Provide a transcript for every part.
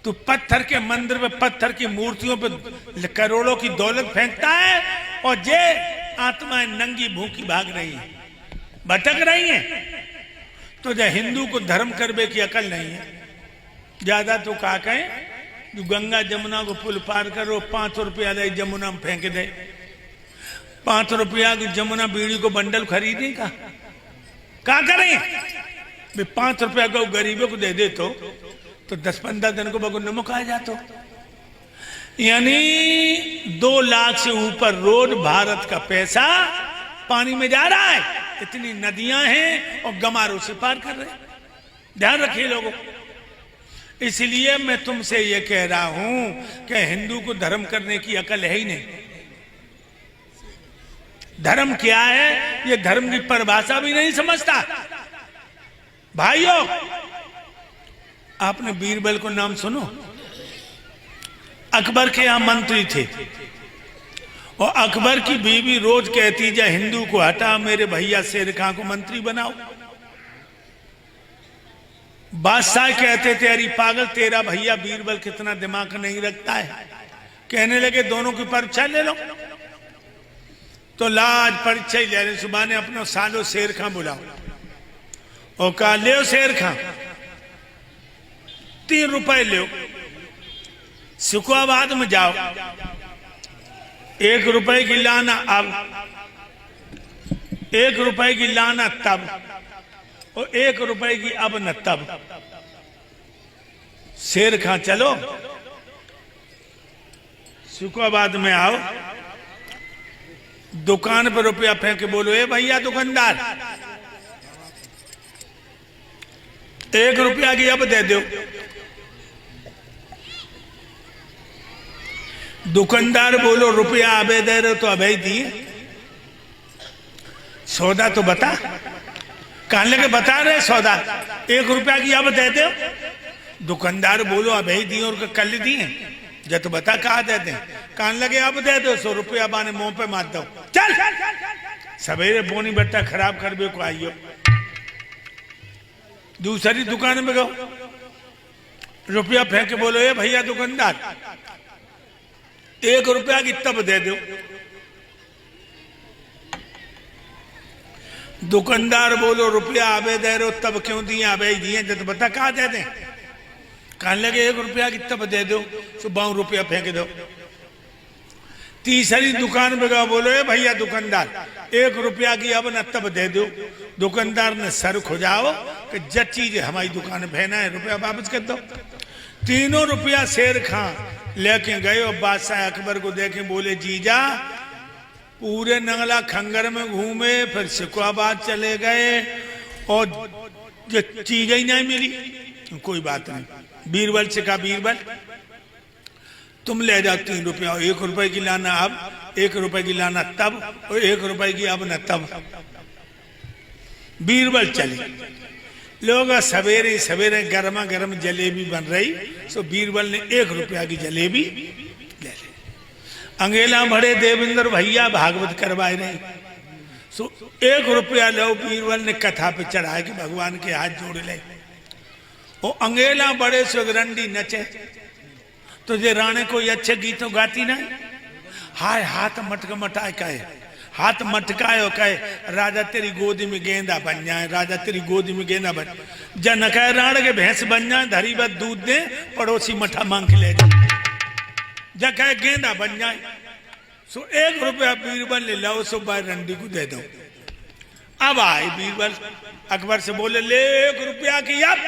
तू पत्थर के मंदिर पे, पत्थर की मूर्तियों पे करोड़ों की दौलत फेंकता है, और जे आत्माएं नंगी भूखी भाग रही है, भटक रही हैं। तो जो हिंदू को धर्म करने की अकल नहीं है। ज्यादा तो का कहें, जो गंगा जमुना को पुल पार करो, 5 रुपया दे जमुना में फेंक दे। 5 रुपया की जमुना बीड़ी को बंडल खरीदे का करें? 5 रुपया को गरीबों को दे दे तो 10-15 दिन को बगु नमक आ जातो। यानी 2 लाख से ऊपर रोज भारत का पैसा पानी में जा रहा है। इतनी नदियां हैं और गमारों से पार कर रहे हैं। ध्यान रखिए लोगों। इसलिए मैं तुमसे ये कह रहा हूं कि हिंदू को धर्म करने की अकल है ही नहीं। धर्म क्या है ये धर्म की परिभाषा भी नहीं समझता। भाइयों, आपने बीरबल को नाम सुनो? अकबर के यहां मंत्री थे, और अकबर की बीवी रोज कहती जा हिंदू को हटा, मेरे भैया शेर खां को मंत्री बनाओ। बादशाह कहते थे अरे पागल, तेरा भैया बीरबल कितना दिमाग नहीं रखता है। कहने लगे दोनों की परीक्षा ले लो। तो लाज परीक्षा ले रहे। सुबह ने अपना सालो शेर खां बुलाओ और कहा ले शेर खां 3 रुपए ले, सिकुआबाद में जाओ, 1 रुपए की लाना अब, 1 रुपए की लाना तब, और 1 रुपए की अब न तब। शेर खां चलो, सिकुआबाद में आओ, दुकान पर रुपया फेंक के बोलो ए भैया दुकानदार 1 रुपया की अब दे दो। दुकानदार बोलो रुपया अबे दे रहे तो अबे दिए, सौदा तो बता। कहने लगे बता रहे सौदा, 1 रुपया की अब दे दो। दुकानदार बोलो अबे दिए और कल दिए, जब तो बता कहा दे दे। कहने लगे अब दे दो 100 रुपया, बाने मुंह पे मार दो। चल सवेरे बोनी बट्टा खराब कर बे को आइयो। दूसरी दुकान में गो, रुपया फेंक के बोलो ए भैया दुकानदार 1 रुपया की तब दे दो। दुकानदार बोलो रुपया आबे दे रहे हो तब क्यों दिए, आबे दिए जब बता कहा दे दे। कहने लगे 1 रुपया की तब दे दो, तो 52 रुपया फेंक दो। तीसरी दुकान पे गया, बोलो ए भैया दुकानदार 1 रुपया की अब न तब दे दो। दुकानदार ने सर खुजाओ कि जब चीज हमारी दुकान पे ना है, रुपया वापस कर दो। तीनों रुपया शेर खां लेके गए और बादशाह अकबर को देखे बोले जीजा पूरे नंगला खंगर में घूमे, फिर सिकुआबाद चले गए और जो चीज ही नहीं मिली। कोई बात नहीं, बीरबल से कहा बीरबल तुम ले जाओ 3 रुपया, 1 रुपए की लाना अब, 1 रुपए की लाना तब, और 1 रुपए की अब न तब। बीरबल चले। लोग सवेरे सवेरे गर्मा गर्म जलेबी बन रही, सो बीरबल ने 1 रुपया की जलेबी ले ली। अंगेला भरे देवेंद्र भैया भागवत करवाए रहे, सो 1 रुपया लो बीरबल ने कथा पे चढ़ाया कि भगवान के हाथ जोड़ ले। और अंगेला बड़े से रंडी नचे, तो जे राणे कोई अच्छे गीतों गाती ना, हाय हाथ मटक मटाए कहे, हाथ मटकाए और कहे राजा तेरी गोदी में गेंदा बन जाए, राजा तेरी गोदी में गेंदा बन। जन कहे राण के भैंस बन जाए, धरी बद दूध दे, पड़ोसी मठा मांग के ले जाए। जब कहे गेंदा बन जाए, सो 1 रुपया बीरबल ले लो, सो बार रंडी को दे दो। अब आए बीरबल अकबर से बोले ले 1 रुपया की अब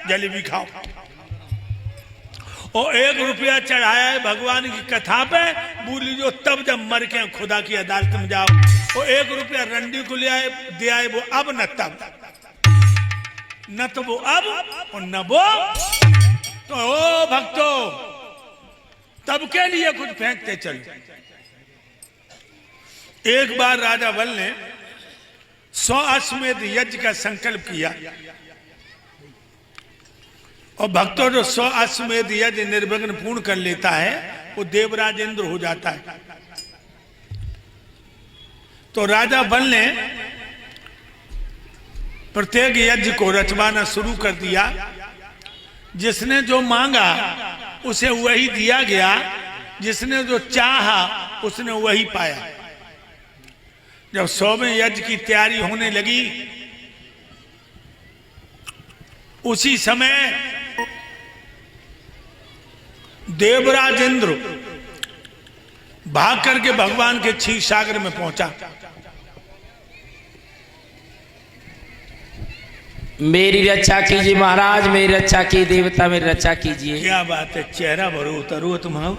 जलेबी खाओ। और 1 रुपया चढ़ाया है भगवान की कथा पे, बोली जो तब जब मर के खुदा की अदालत में जाओ। और 1 रुपया रंडी को ले आए, दे आए वो अब न तब, न तो वो अब और न वो। तो ओ भक्तों तब के लिए कुछ फेंकते चलो। एक बार राजा बल ने 100 अश्वमेध यज्ञ का संकल्प किया, और भक्तों जो 100 अश्वमेध यज्ञ निर्विघ्न पूर्ण कर लेता है वो देवराज इंद्र हो जाता है। तो राजा बल ने प्रत्येक यज्ञ को रचवाना शुरू कर दिया। जिसने जो मांगा उसे वही दिया गया, जिसने जो चाहा उसने वही पाया। जब 100वें यज्ञ की तैयारी होने लगी, उसी समय देवराज इंद्र भाग करके भगवान के क्षीर सागर में पहुंचा। मेरी रक्षा कीजिए महाराज, मेरी रक्षा की देवता, मेरी रक्षा कीजिए। क्या बात है, चेहरा भरो उतरो तुम्हारा।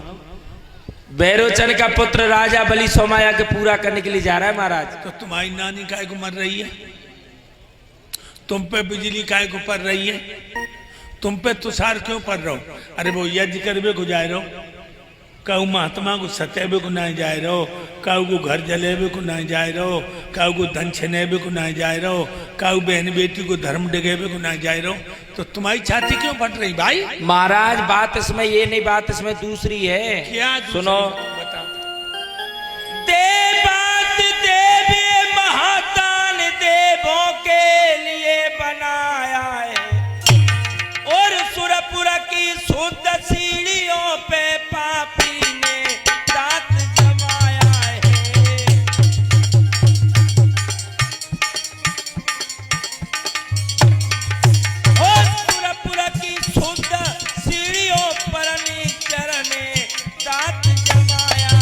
बैरोचन का पुत्र राजा बलि सोमाया के पूरा करने के लिए जा रहा है महाराज। तो तुम्हारी नानी काय को मर रही है? तुम पे बिजली काय को पड़ रही है? तुम पे तुषार क्यों पड़ रहा हो? अरे वो यज्ञ करवे को जाए रहो, कहू महात्मा को सतेबे को नहीं जाए रहो, कहू को घर जलेबे को नहीं जाए रहो, कहू को धन छनेबे को नहीं जाए रहो, कहू बहन बेटी को धर्म डिगेबे को नहीं जाए रहो। तो तुम्हारी छाती क्यों फट रही भाई? महाराज बात इसमें ये नहीं, बात इसमें दूसरी है। क्या दूसरी? सुनो, बताओ। देवात देवी महादान देवों के लिए बनाया है, और सुरपुर की शुद्ध सीढ़ियों पे पापी ने दांत जमाया है। और सुरपुर की शुद्ध सीढ़ियों पर नीचर ने दांत जमाया है।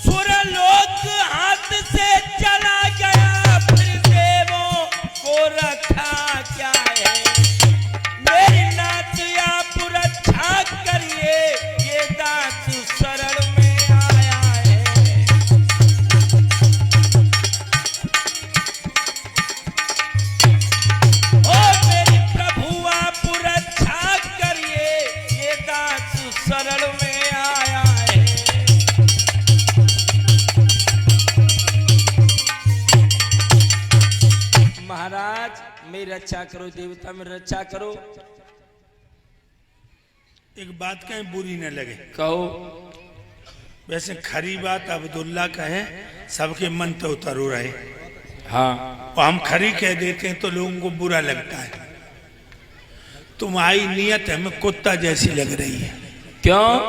सुरलोक हाथ से चला गया, फिर देवों को रखा क्या है। मेरी नाथ आप रक्षा करिए, ये दास शरण में आया है। ओ मेरी प्रभु आप रक्षा करिए, ये दास शरण में आया है। महाराज मेरी रक्षा करो, देवता मेरी रक्षा करो। एक बात कहीं बुरी न लगे, कहो। वैसे खरी बात अब्दुल्ला का है, सबके मन तो उतरू रहे। हाँ, और हम खरी कह देते हैं तो लोगों को बुरा लगता है। तुम्हारी नियत हमें कुत्ता जैसी लग रही है। क्यों?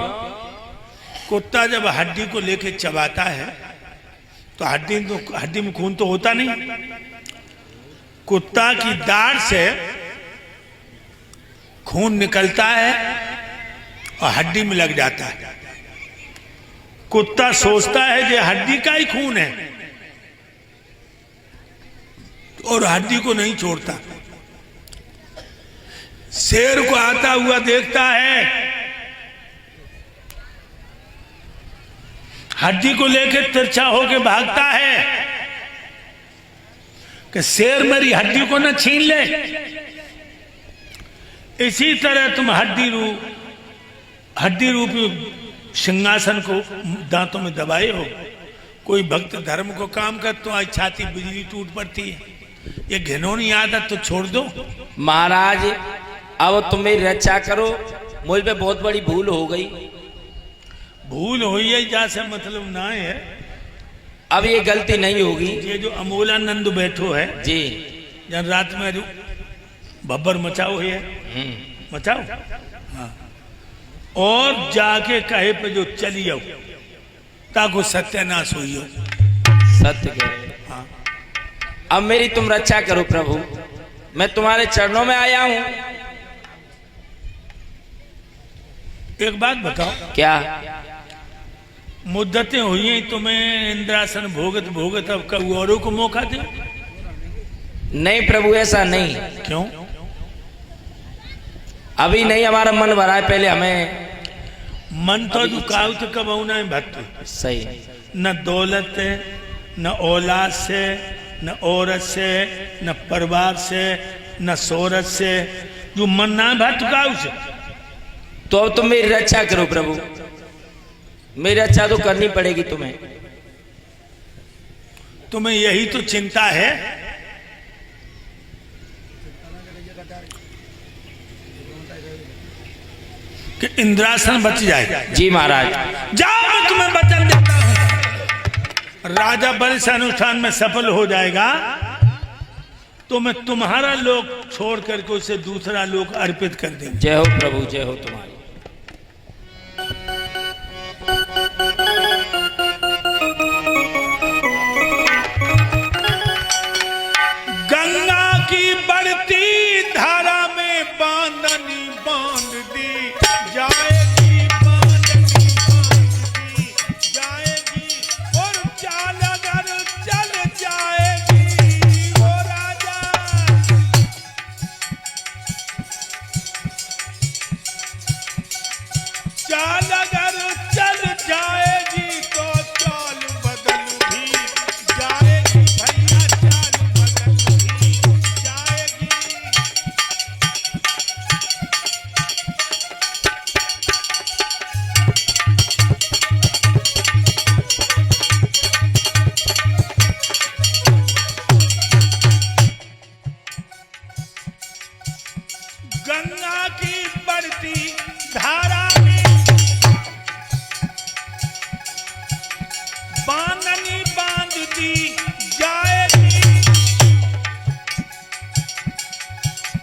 कुत्ता जब हड्डी को लेके चबाता है तो हड्डी में खून तो होता नहीं। कुत्ता की दाढ़ से खून निकलता है और हड्डी में लग जाता है। कुत्ता सोचता है कि हड्डी का ही खून है और हड्डी को नहीं छोड़ता। शेर को आता हुआ देखता है, हड्डी को लेकर तिरछा होकर भागता है कि शेर मेरी हड्डी को न छीन ले। इसी तरह तुम हड्डी रूपी सिंहासन को दांतों में दबाए हो। कोई भक्त धर्म को काम कर तो आज छाती बिजली टूट पड़ती है। ये घिनौनी आदत तो छोड़ दो। महाराज अब तुम मेरी रक्षा करो, मुझ पे बहुत बड़ी भूल हो गई। भूल हुई है जैसे मतलब ना है, अब ये गलती नहीं होगी। ये जो अमोलानंद बैठो है जी, जब रात में जो बब्बर मचाओ है, मचाओ। हाँ, और जाके कहे पे जो चली आओ ताको सत्यानाश हुई हो। सत्य कह। हाँ, अब मेरी तुम रक्षा करो प्रभु, मैं तुम्हारे चरणों में आया हूं। एक बात बताओ, क्या? मुद्दतें हुई हैं तुम्हें इंद्रासन भोगत भोगत, अब कभी औरों को मौका दे। नहीं प्रभु, ऐसा नहीं। क्यों? अभी नहीं, हमारा मन भरा है, पहले हमें। मन तो दुकाव तो कब होना है भक्त। सही। न दौलत न औलाद से, न औरत से, न परिवार से, न शोहरत से, जो मन ना भक्त काव से। तो अब तुम मेरी रक्षा करो प्रभु, मेरी रक्षा तो करनी पड़ेगी तुम्हें। तुम्हें यही तो चिंता है कि इंद्रासन बच जाए। जी महाराज। जाओ, मैं तुम्हें वचन देता हूं। राजा वंश अनुष्ठान में सफल हो जाएगा तो मैं तुम्हारा लोक छोड़ करके उसे दूसरा लोक अर्पित कर देंगे। जय हो प्रभु, जय हो तुम्हारी। गंगा की बढ़ती धारा में बांधनी बांध दी जाएगी, बांधनी बांध दी जाएगी, और चाल अगर चल जाएगी वो राजा, चाल अगर चल जाएगी तो चाल बदल भी जाएगी भैया, चाल बदल भी जाएगी। गंगा की बढ़ती धारा में बांधनी बांध दी जाएगी,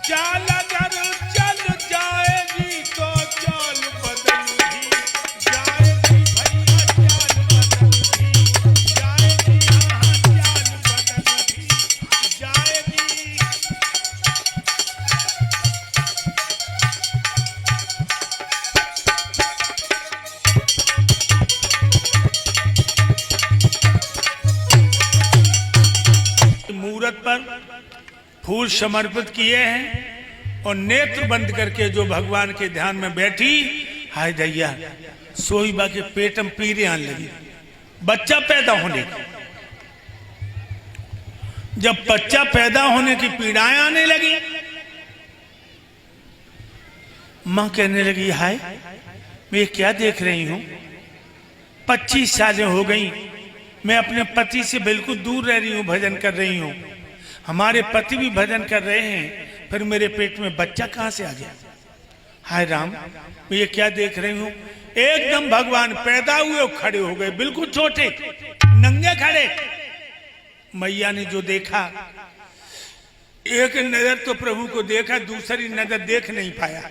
चाल अगर चल जाएगी तो चाल बदल भी जाएगी भैया, चाल बदल भी जाएगी, हाँ चाल बदल भी जाएगी। मूर्त पर फूल समर्पित किए हैं और नेत्र बंद करके जो भगवान के ध्यान में बैठी, हाय दैया सोईबा के पेट में पीड़े आने लगी, बच्चा पैदा होने की। जब बच्चा पैदा होने की पीड़ाएं आने लगी, मां कहने लगी हाय मैं क्या देख रही हूं, 25 सालें हो गई मैं अपने पति से बिल्कुल दूर रह रही हूं, भजन कर रही हूं, हमारे पति भी भजन कर रहे हैं, फिर मेरे पेट में बच्चा कहां से आ गया। हाय राम मैं ये क्या देख रही हूं। एकदम भगवान पैदा हुए और खड़े हो गए, बिल्कुल छोटे नंगे खड़े। मैया ने जो देखा, एक नजर तो प्रभु को देखा, दूसरी नजर देख नहीं पाया,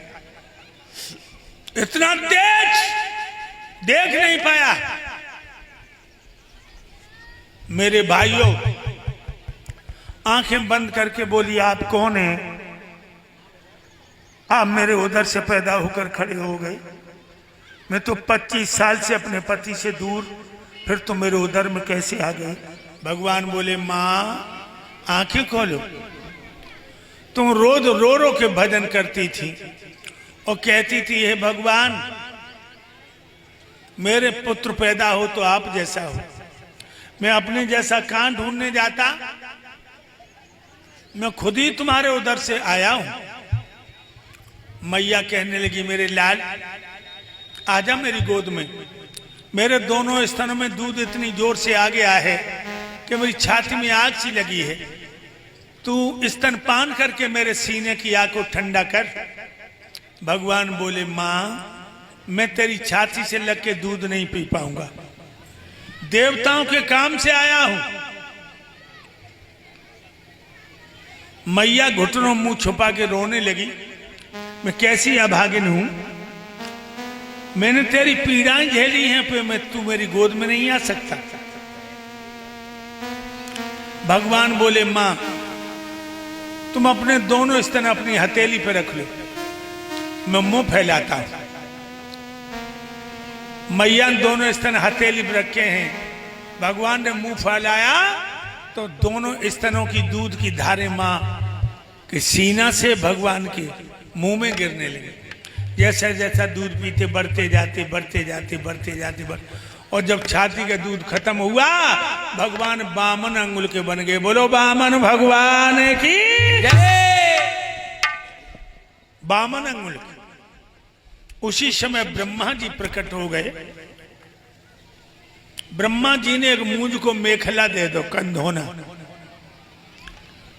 इतना तेज देख नहीं पाया। मेरे भाइयों आंखें बंद करके बोली आप कौन हैं। आप मेरे उधर से पैदा होकर खड़े हो गए, मैं तो 25 साल से अपने पति से दूर, फिर तो मेरे उधर में कैसे आ गए। भगवान बोले मां आंखें खोलो, तुम रोज रो रो के भजन करती थी और कहती थी हे भगवान मेरे पुत्र पैदा हो तो आप जैसा हो, मैं अपने जैसा कहां ढूंढने जाता, मैं खुद ही तुम्हारे उधर से आया हूं। मैया कहने लगी मेरे लाल आजा मेरी गोद में, मेरे दोनों स्तनों में दूध इतनी जोर से आ गया है कि मेरी छाती में आग सी लगी है, तू स्तन पान करके मेरे सीने की आग को ठंडा कर। भगवान बोले मां मैं तेरी छाती से लग के दूध नहीं पी पाऊंगा, देवताओं के काम से आया हूं। मैया घुटनों मुंह छुपा के रोने लगी, मैं कैसी अभागिन हूं, मैंने तेरी पीड़ाएं झेली हैं, पे मैं तू मेरी गोद में नहीं आ सकता। भगवान बोले मां तुम अपने दोनों स्तन अपनी हथेली पे रख लो, मैं मुंह फैलाता हूं। मैया दोनों स्तन हथेली पर रखे हैं, भगवान ने मुंह फैलाया तो दोनों स्तनों की दूध की धारे मां के सीना से भगवान के मुंह में गिरने लगे। जैसा जैसा दूध पीते बढ़ते जाते बढ़ते जाते बढ़ते जाते और जब छाती का दूध खत्म हुआ भगवान बामन अंगुल के बन गए। बोलो बामन भगवान की जय। बामन अंगुल के उसी समय ब्रह्मा जी प्रकट हो गए। ब्रह्मा जी ने एक मूंज को मेखला दे दो कंधोना,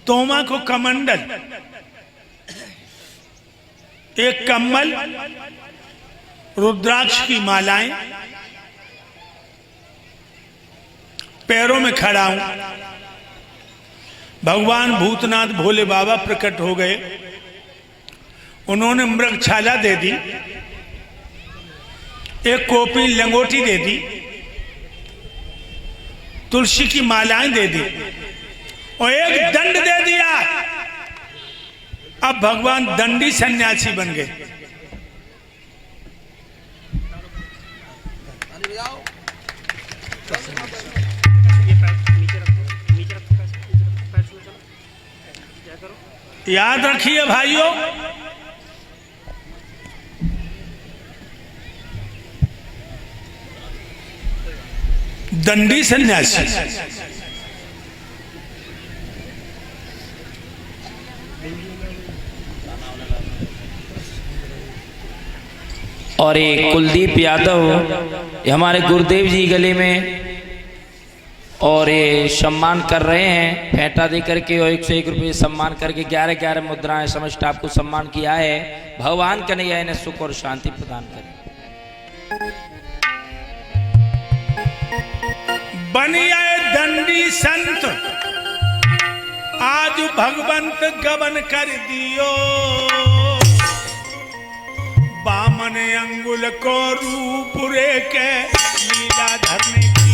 तोमा को कमंडल, एक कम्बल, रुद्राक्ष की मालाएं, पैरों में खड़ा हूं। भगवान भूतनाथ भोले बाबा प्रकट हो गए। उन्होंने मृगछाला दे दी, एक कोपी लंगोटी दे दी, तुलसी की मालाएं दे दी और एक दंड दे दिया। अब भगवान दंडी सन्यासी बन गए। याद रखिए भाइयों, दंडी सन्यासी और ये कुलदीप यादव, ये हमारे गुरुदेव जी गले में और ये सम्मान कर रहे हैं फेंटा दे करके और 101 रुपये सम्मान करके 11 मुद्राएं समस्त आपको सम्मान किया है। भगवान कन्हैया इन्हें सुख और शांति प्रदान करे। बनी आए दंडी संत, आज भगवंत गबन कर दियो। बामन अंगुल को रूप रे के लीला धरने की।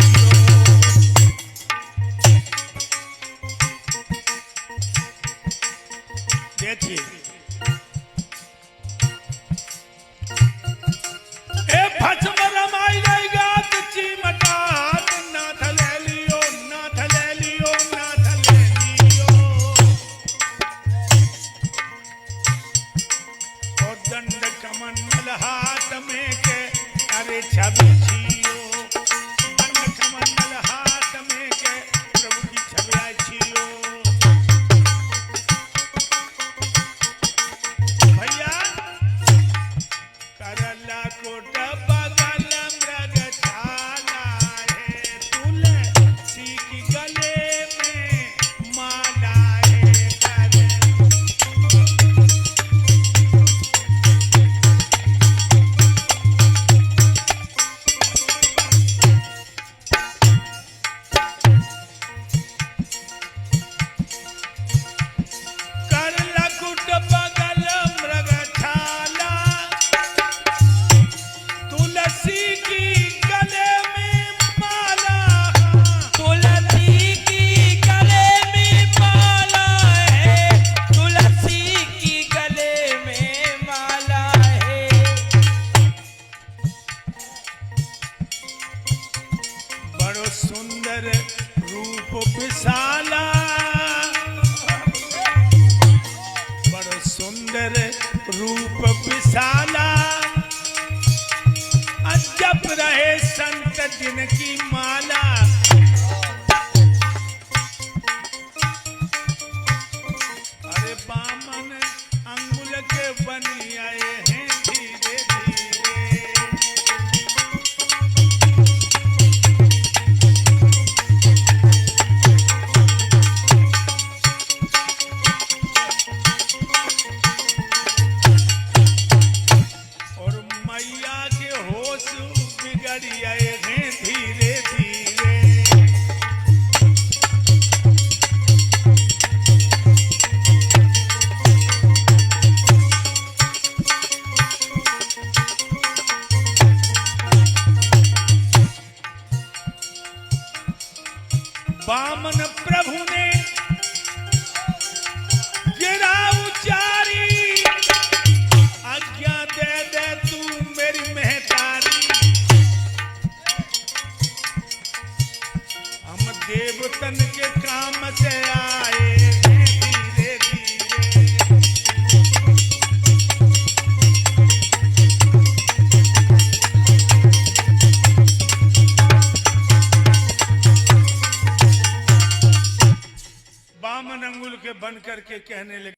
देखिए ए भस्म रमाई गई गात चिमटात, नाथ ले लियो, नाथ ले लियो, नाथ ले लियो। और दंड कमंडल हाथ में के अरे छवि छियो, दंड कमंडल हाथ में के प्रभु की छवि छियो। भैया करला कोट बगल मृगछाला है, तुलसी की गले में माला है। करला कोट बगल मृगछाला, तुलसी की गले में माला। तुलसी की गले में माला है, तुलसी की गले में माला है। बड़ो सुंदर रूप विशाला, बड़ो सुंदर रूप विशाला। जप रहे संत जिनकी माला। अरे बामन अंगुल के बनी आए हैं धीरे धीरे। और मैया के होश बिगड़ी आए हैं धीरे धीरे। वामन प्रभु ने गिरा उचारी, आज्ञा दे दे तू मेरी महतारी। हम देवतन के काम से आए हैं धीरे धीरे। वामन अंगुल के बन करके कहने लगे,